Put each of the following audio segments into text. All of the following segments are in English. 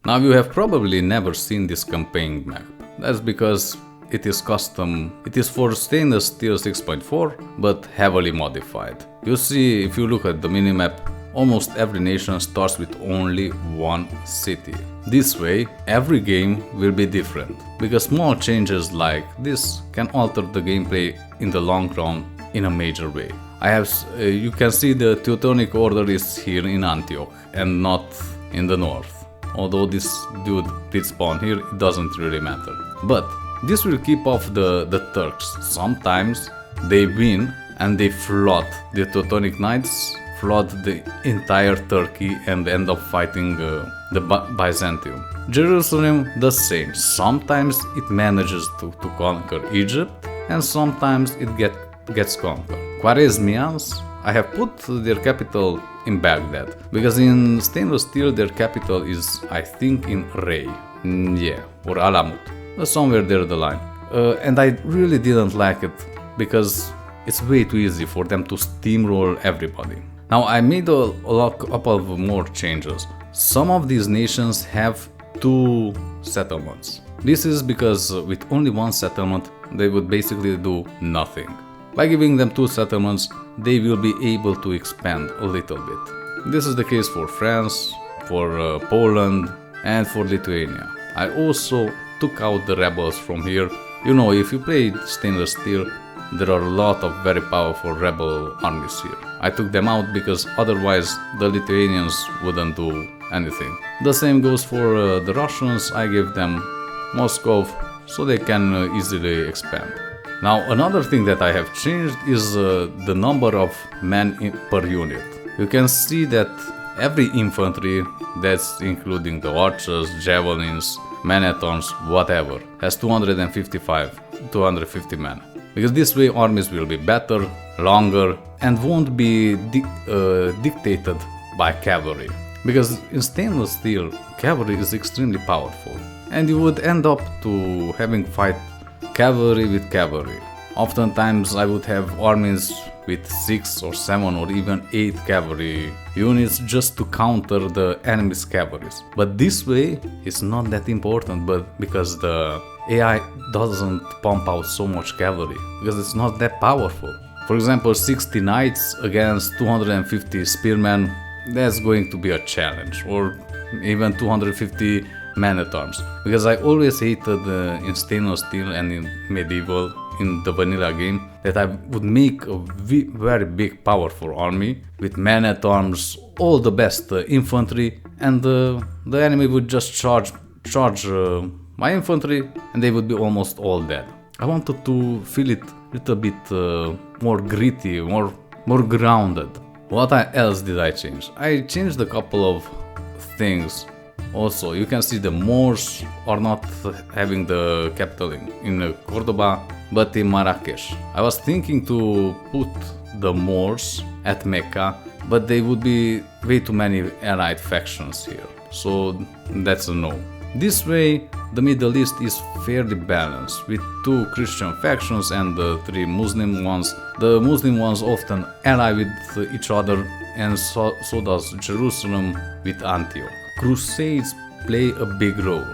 Now you have probably never seen this campaign map. That's because it is custom, it is for stainless steel 6.4 but heavily modified. You see, if you look at the minimap, almost every nation starts with only one city. This way, every game will be different, because small changes like this can alter the gameplay in the long run in a major way. You can see the Teutonic Order is here in Antioch and not in the north. Although this dude did spawn here, it doesn't really matter. But this will keep off the Turks. Sometimes they win and they flood. The Teutonic Knights flood the entire Turkey and end up fighting the Byzantium. Jerusalem the same. Sometimes it manages to conquer Egypt and sometimes it gets conquered. Khwarezmians, I have put their capital in Baghdad, because in stainless steel their capital is, I think, in Rey. Or Alamut. Somewhere there the line. And I really didn't like it, because it's way too easy for them to steamroll everybody. Now I made a couple of more changes. Some of these nations have 2 settlements. This is because with only one settlement they would basically do nothing. By giving them 2 settlements, they will be able to expand a little bit. This is the case for France, for Poland and for Lithuania. I also took out the rebels from here. You know, if you play stainless steel, there are a lot of very powerful rebel armies here. I took them out because otherwise the Lithuanians wouldn't do anything. The same goes for the Russians. I gave them Moscow so they can easily expand. Now another thing that I have changed is the number of men per unit. You can see that every infantry, that's including the archers, javelins, men-at-arms, whatever, has 250 men. Because this way armies will be better, longer, and won't be dictated by cavalry. Because in stainless steel, cavalry is extremely powerful. And you would end up to having fight cavalry with cavalry. Oftentimes I would have armies with 6 or 7 or even 8 cavalry units just to counter the enemy's cavalries. But this way it's not that important, but because the AI doesn't pump out so much cavalry, because it's not that powerful. For example, 60 knights against 250 spearmen, that's going to be a challenge, or even 250 men-at-arms. Because I always hated in stainless steel and in medieval, in the vanilla game, that I would make a very big powerful army with men-at-arms, all the best infantry, and the enemy would just charge my infantry and they would be almost all dead. I wanted to feel it a little bit more gritty, more grounded. What else did I change? I changed a couple of things. Also, you can see the Moors are not having the capital in Cordoba, but in Marrakesh. I was thinking to put the Moors at Mecca, but they would be way too many allied factions here, so that's a no. This way, the Middle East is fairly balanced, with 2 Christian factions and 3 Muslim ones. The Muslim ones often ally with each other, and so does Jerusalem with Antioch. Crusades play a big role,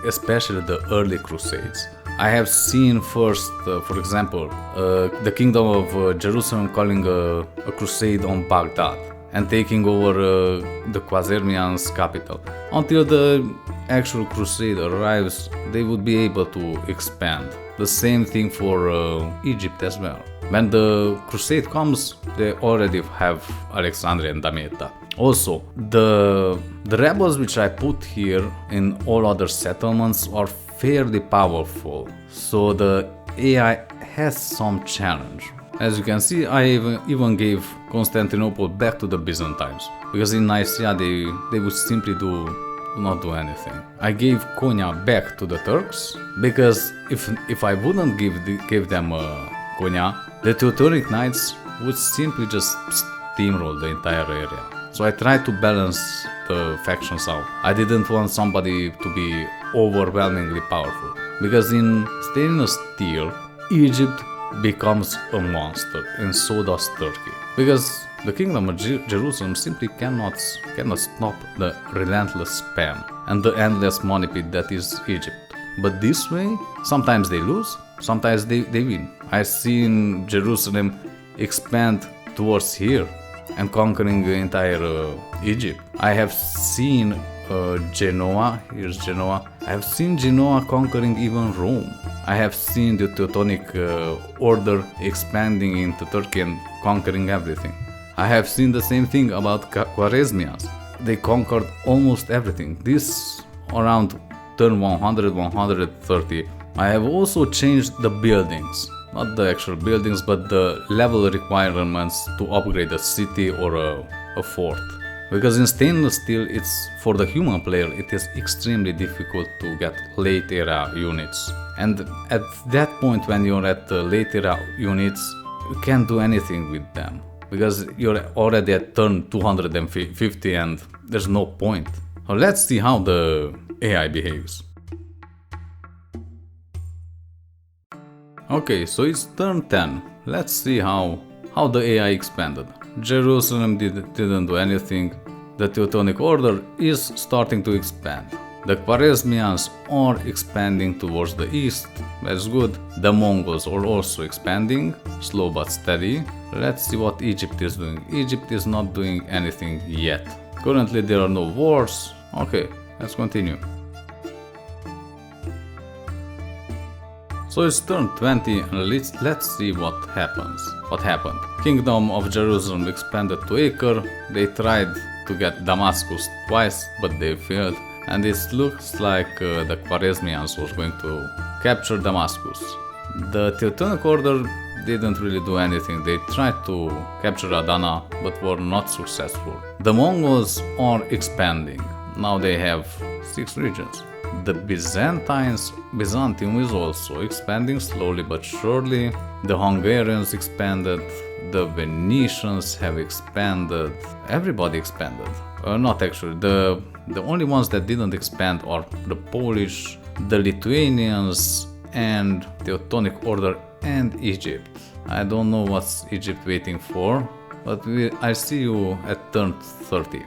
especially the early crusades. I have seen first, for example, the Kingdom of Jerusalem calling a crusade on Baghdad and taking over the Khwarezmians' capital. Until the actual crusade arrives, they would be able to expand. The same thing for Egypt as well. When the crusade comes, they already have Alexandria and Damietta. Also, the rebels which I put here in all other settlements are fairly powerful, so the AI has some challenge. As you can see, I even gave Constantinople back to the Byzantines, because in Nicaea they would simply not do anything. I gave Konya back to the Turks, because if I wouldn't give them Konya, the Teutonic Knights would simply just steamroll the entire area. So I tried to balance the factions out. I didn't want somebody to be overwhelmingly powerful, because in stainless steel, Egypt becomes a monster, and so does Turkey. Because the Kingdom of Jerusalem simply cannot stop the relentless spam. and the endless money pit that is Egypt. But this way, sometimes they lose, sometimes they win. I've seen Jerusalem expand towards here and conquering the entire Egypt. I have seen Genoa, here's Genoa. I have seen Genoa conquering even Rome. I have seen the Teutonic order expanding into Turkey and conquering everything. I have seen the same thing about Khwarezmians. They conquered almost everything. This around turn 100, 130. I have also changed the buildings. Not the actual buildings, but the level requirements to upgrade a city or a fort. Because in stainless steel, it's for the human player, it is extremely difficult to get late era units. And at that point, when you're at the late era units, you can't do anything with them. Because you're already at turn 250 and there's no point. So let's see how the AI behaves. Okay, so it's turn 10. Let's see how the AI expanded. Jerusalem didn't do anything. The Teutonic Order is starting to expand. The Khwarezmians are expanding towards the east. That's good. The Mongols are also expanding, slow but steady. Let's see what Egypt is doing. Egypt is not doing anything yet. Currently there are no wars. Okay, let's continue. So it's turn 20 and let's see what happens. What happened? Kingdom of Jerusalem expanded to Acre. They tried to get Damascus twice, but they failed. And it looks like the Khwarezmians was going to capture Damascus. The Teutonic Order didn't really do anything. They tried to capture Adana, but were not successful. The Mongols are expanding. Now they have 6 regions. The Byzantium is also expanding slowly but surely. The Hungarians expanded. The Venetians have expanded. Everybody expanded. Not actually. The only ones that didn't expand are the Polish, the Lithuanians, and Teutonic Order and Egypt. I don't know what's Egypt waiting for, but I see you at turn 30.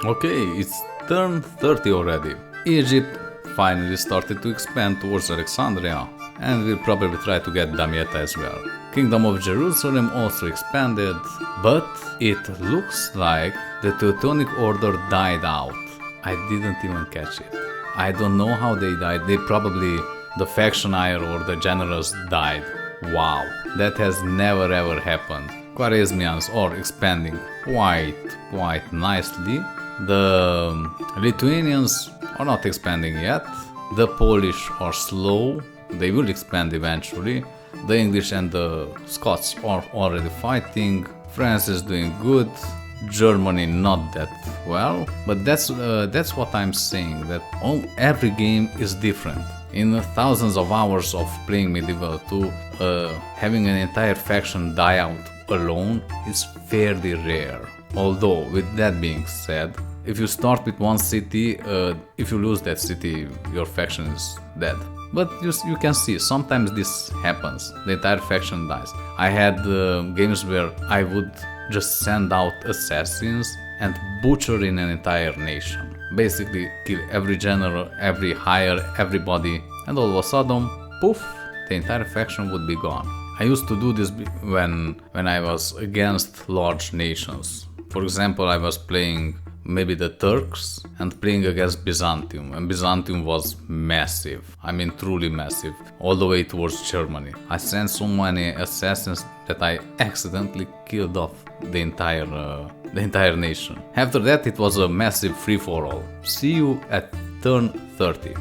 Okay, it's turn 30 already. Egypt finally started to expand towards Alexandria, and will probably try to get Damietta as well. Kingdom of Jerusalem also expanded, but it looks like the Teutonic Order died out. I didn't even catch it. I don't know how they died. They probably, the factionaire or the generals died. Wow, that has never ever happened. Khwarezmians are expanding quite nicely. The Lithuanians are not expanding yet. The Polish are slow. They will expand eventually. The English and the Scots are already fighting. France is doing good. Germany not that well. But that's what I'm saying. That every game is different. In thousands of hours of playing Medieval 2, having an entire faction die out alone is fairly rare. Although, with that being said, if you start with one city, if you lose that city, your faction is dead. But you can see, sometimes this happens, the entire faction dies. I had games where I would just send out assassins and butcher in an entire nation. Basically kill every general, every hire, everybody, and all of a sudden, poof, the entire faction would be gone. I used to do this when I was against large nations. For example, I was playing maybe the Turks and playing against Byzantium, and Byzantium was massive. I mean truly massive, all the way towards Germany. I sent so many assassins that I accidentally killed off the entire nation. After that it was a massive free-for-all. See you at turn 30.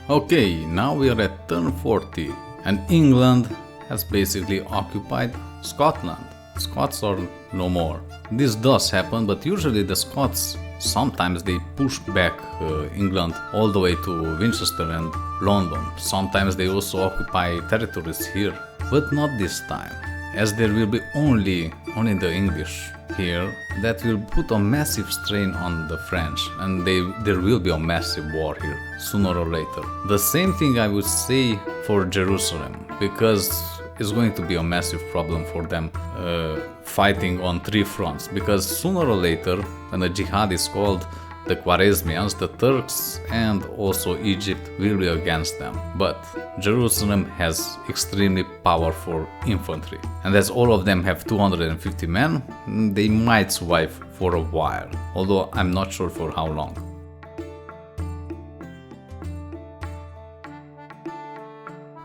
Okay, now we are at turn 40 and England has basically occupied Scotland. Scots are no more. This does happen, but usually the Scots, sometimes they push back England all the way to Winchester and London. Sometimes they also occupy territories here, but not this time. As there will be only the English here, that will put a massive strain on the French, and there will be a massive war here, sooner or later. The same thing I would say for Jerusalem, because is going to be a massive problem for them fighting on 3 fronts, because sooner or later, when the jihad is called, the Khwarezmians, the Turks, and also Egypt will be against them. But Jerusalem has extremely powerful infantry, and as all of them have 250 men, they might survive for a while, although I'm not sure for how long.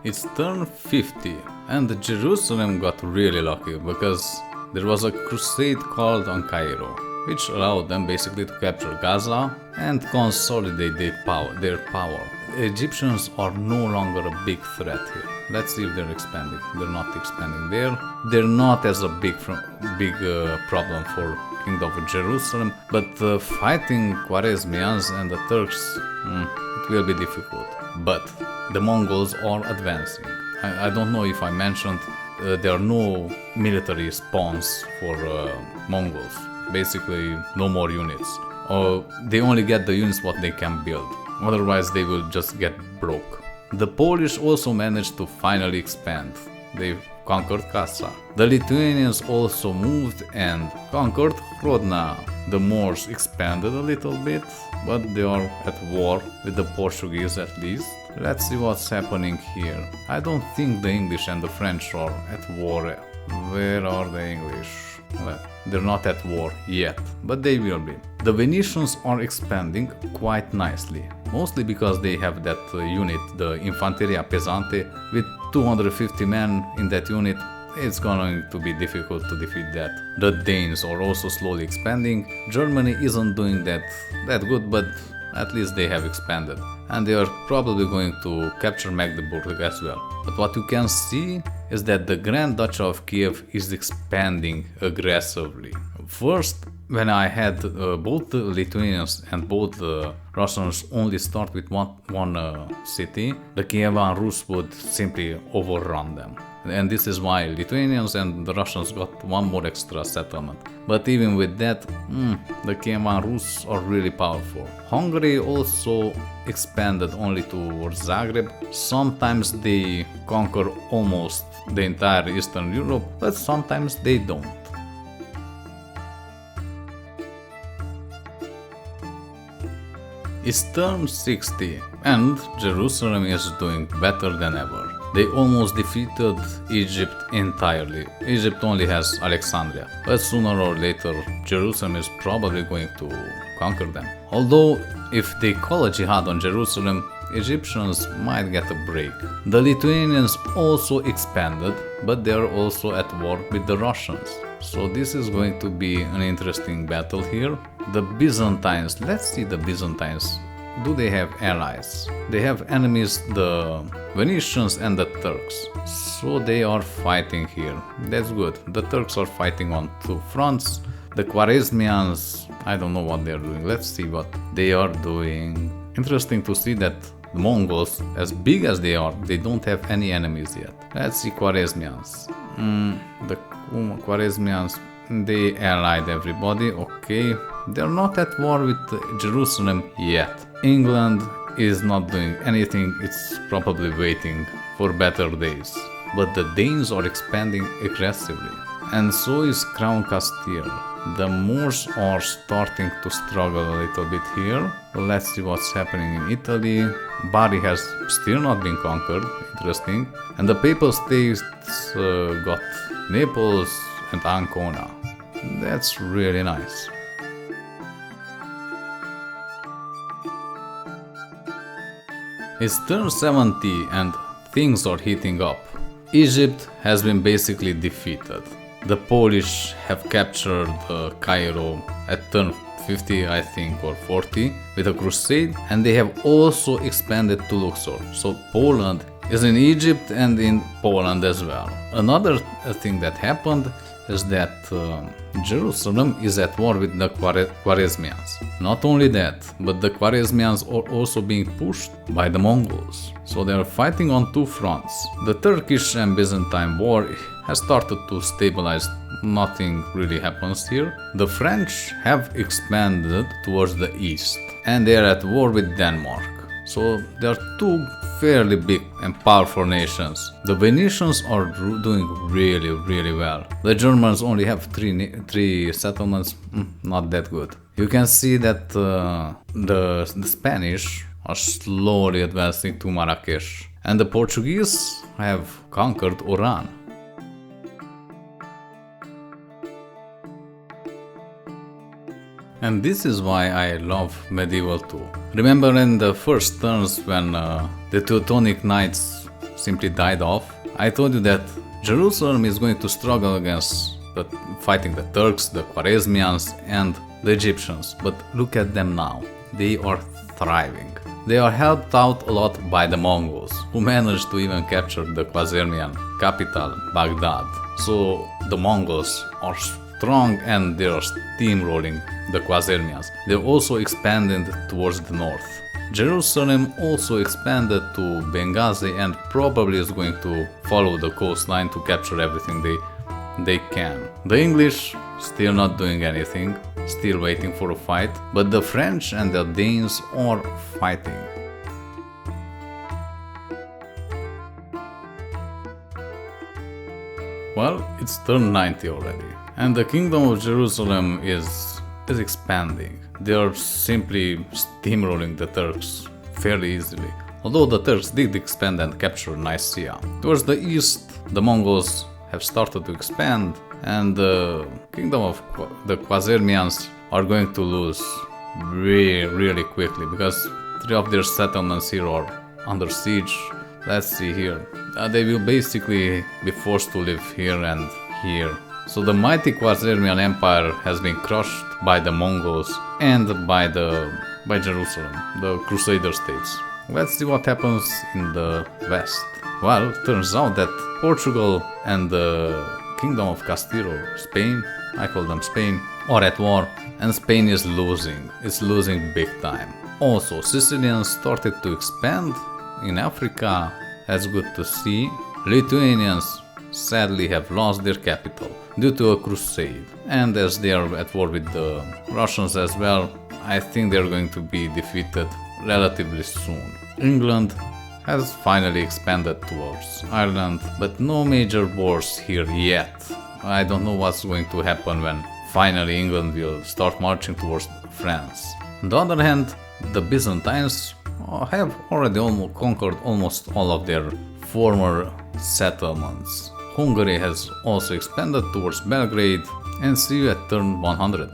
It's turn 50, and Jerusalem got really lucky because there was a crusade called on Cairo, which allowed them basically to capture Gaza and consolidate their power. The Egyptians are no longer a big threat here. Let's see if they're expanding. They're not expanding there. They're not as a big problem for Kingdom of Jerusalem, but fighting Khwarezmians and the Turks, it will be difficult. But the Mongols are advancing. I don't know if I mentioned there are no military spawns for Mongols. Basically, no more units. They only get the units what they can build. Otherwise, they will just get broke. The Polish also managed to finally expand. They conquered Kassa. The Lithuanians also moved and conquered Hrodna. The Moors expanded a little bit, but they are at war with the Portuguese at least. Let's see what's happening here. I don't think the English and the French are at war. Where are the English? Well, they're not at war yet, but they will be. The Venetians are expanding quite nicely, mostly because they have that unit, the Infanteria Pesante, with 250 men in that unit. It's going to be difficult to defeat that. The Danes are also slowly expanding. Germany isn't doing that good, but at least they have expanded. And they are probably going to capture Magdeburg as well. But what you can see is that the Grand Duchy of Kiev is expanding aggressively. First, when I had both the Lithuanians and both the Russians only start with one city, the Kievan Rus would simply overrun them. And this is why Lithuanians and the Russians got one more extra settlement. But even with that, the Kievan Rus are really powerful. Hungary also expanded only towards Zagreb. Sometimes they conquer almost the entire Eastern Europe, but sometimes they don't. It's turn 60, and Jerusalem is doing better than ever. They almost defeated Egypt entirely. Egypt only has Alexandria, but sooner or later Jerusalem is probably going to conquer them. Although if they call a jihad on Jerusalem, Egyptians might get a break. The Lithuanians also expanded, but they are also at war with the Russians. So this is going to be an interesting battle here. The Byzantines, let's see the Byzantines. Do they have allies? They have enemies, the Venetians and the Turks. So they are fighting here. That's good. The Turks are fighting on 2 fronts. The Khwarezmians, I don't know what they are doing. Let's see what they are doing. Interesting to see that the Mongols, as big as they are, they don't have any enemies yet. Let's see Khwarezmians. The Khwarezmians, they allied everybody, okay. They're not at war with Jerusalem yet. England is not doing anything, it's probably waiting for better days. But the Danes are expanding aggressively. And so is Crown Castile. The Moors are starting to struggle a little bit here. Let's see what's happening in Italy. Bari has still not been conquered, interesting. And the Papal States got Naples and Ancona. That's really nice. It's turn 70 and things are heating up. Egypt has been basically defeated. The Polish have captured Cairo at turn 50, I think, or 40 with a crusade, and they have also expanded to Luxor. So Poland is in Egypt and in Poland as well. Another thing that happened is that Jerusalem is at war with the Khwarezmians. Not only that, but the Khwarezmians are also being pushed by the Mongols. So they are fighting on 2 fronts. The Turkish and Byzantine war has started to stabilize. Nothing really happens here. The French have expanded towards the east and they are at war with Denmark. So there are two fairly big and powerful nations. The Venetians are doing really well. The Germans only have three settlements, not that good. You can see that the Spanish are slowly advancing to Marrakesh, and the Portuguese have conquered Oran. And this is why I love medieval too. Remember in the first turns when the Teutonic Knights simply died off? I told you that Jerusalem is going to struggle against fighting the Turks, the Khwarezmians and the Egyptians. But look at them now. They are thriving. They are helped out a lot by the Mongols, who managed to even capture the Khwarezmian capital, Baghdad. So the Mongols are strong and they are steamrolling the Khwarezmians. They also expanded towards the north. Jerusalem also expanded to Benghazi and probably is going to follow the coastline to capture everything they can. The English still not doing anything, still waiting for a fight, but the French and the Danes are fighting. Well, it's turn 90 already, and the Kingdom of Jerusalem is expanding. They are simply steamrolling the Turks fairly easily, although the Turks did expand and capture Nicaea. Towards the east, the Mongols have started to expand, and the Kingdom of the Khwarezmians are going to lose really quickly because 3 of their settlements here are under siege. Let's see here. They will basically be forced to live here and here. So the mighty Khwarezmian Empire has been crushed by the Mongols and by Jerusalem, the Crusader states. Let's see what happens in the west. Well, turns out that Portugal and the Kingdom of Castile, Spain, I call them Spain, are at war, and Spain is losing. It's losing big time. Also, Sicilians started to expand in Africa. That's good to see. Lithuanians sadly have lost their capital due to a crusade, and as they are at war with the Russians as well, I think they're going to be defeated relatively soon. England has finally expanded towards Ireland, but no major wars here yet. I don't know what's going to happen when finally England will start marching towards France. On the other hand, the Byzantines have already conquered almost all of their former settlements. Hungary has also expanded towards Belgrade, and see you at turn 100.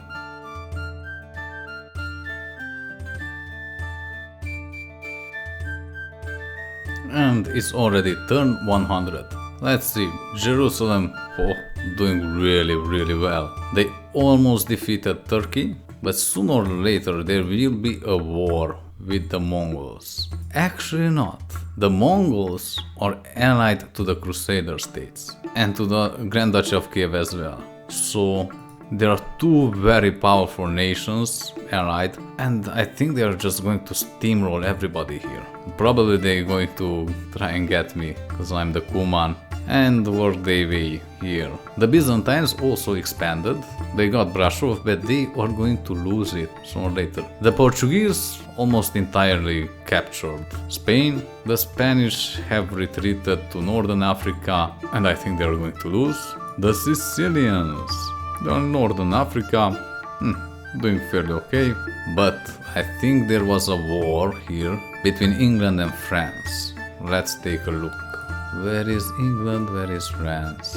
And it's already turn 100. Let's see, Jerusalem, doing really well. They almost defeated Turkey, but sooner or later there will be a war with the Mongols. Actually not. The Mongols are allied to the Crusader states and to the Grand Duchy of Kiev as well. So there are two very powerful nations allied, and I think they are just going to steamroll everybody here. Probably they're going to try and get me because I'm the Kuman and work their way here. The Byzantines also expanded. They got Brasov, but they are going to lose it sooner or later. The Portuguese almost entirely captured Spain. The Spanish have retreated to northern Africa, and I think they are going to lose. The Sicilians, they are in northern Africa, doing fairly okay, but I think there was a war here between England and France. Let's take a look. Where is England? Where is France?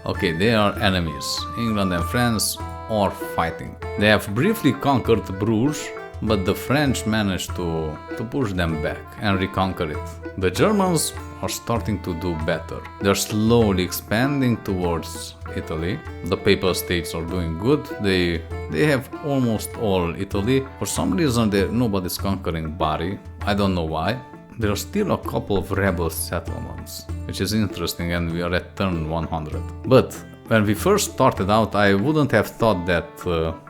Okay, they are enemies. England and France are fighting. They have briefly conquered Bruges, but the French managed to push them back and reconquer it. The Germans are starting to do better. They're slowly expanding towards Italy. The Papal States are doing good. They have almost all Italy. For some reason nobody's conquering Bari. I don't know why. There are still a couple of rebel settlements, which is interesting, and we are at turn 100. But when we first started out, I wouldn't have thought that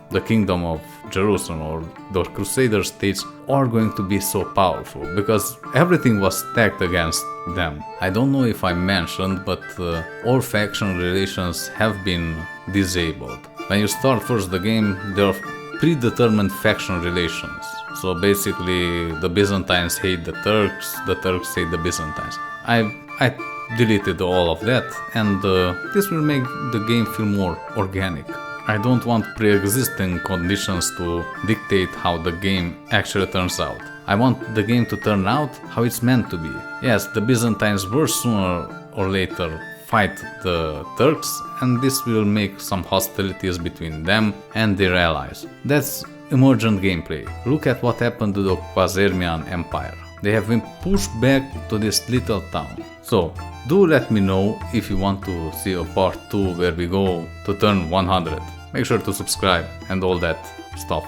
the Kingdom of Jerusalem or the Crusader states are going to be so powerful, because everything was stacked against them. I don't know if I mentioned, but all faction relations have been disabled. When you start first the game, there are predetermined faction relations. So basically the Byzantines hate the Turks hate the Byzantines. I deleted all of that, and this will make the game feel more organic. I don't want pre-existing conditions to dictate how the game actually turns out. I want the game to turn out how it's meant to be. Yes, the Byzantines will sooner or later fight the Turks, and this will make some hostilities between them and their allies. That's emergent gameplay. Look at what happened to the Khazarmian Empire. They have been pushed back to this little town. So, do let me know if you want to see a part 2 where we go to turn 100. Make sure to subscribe and all that stuff.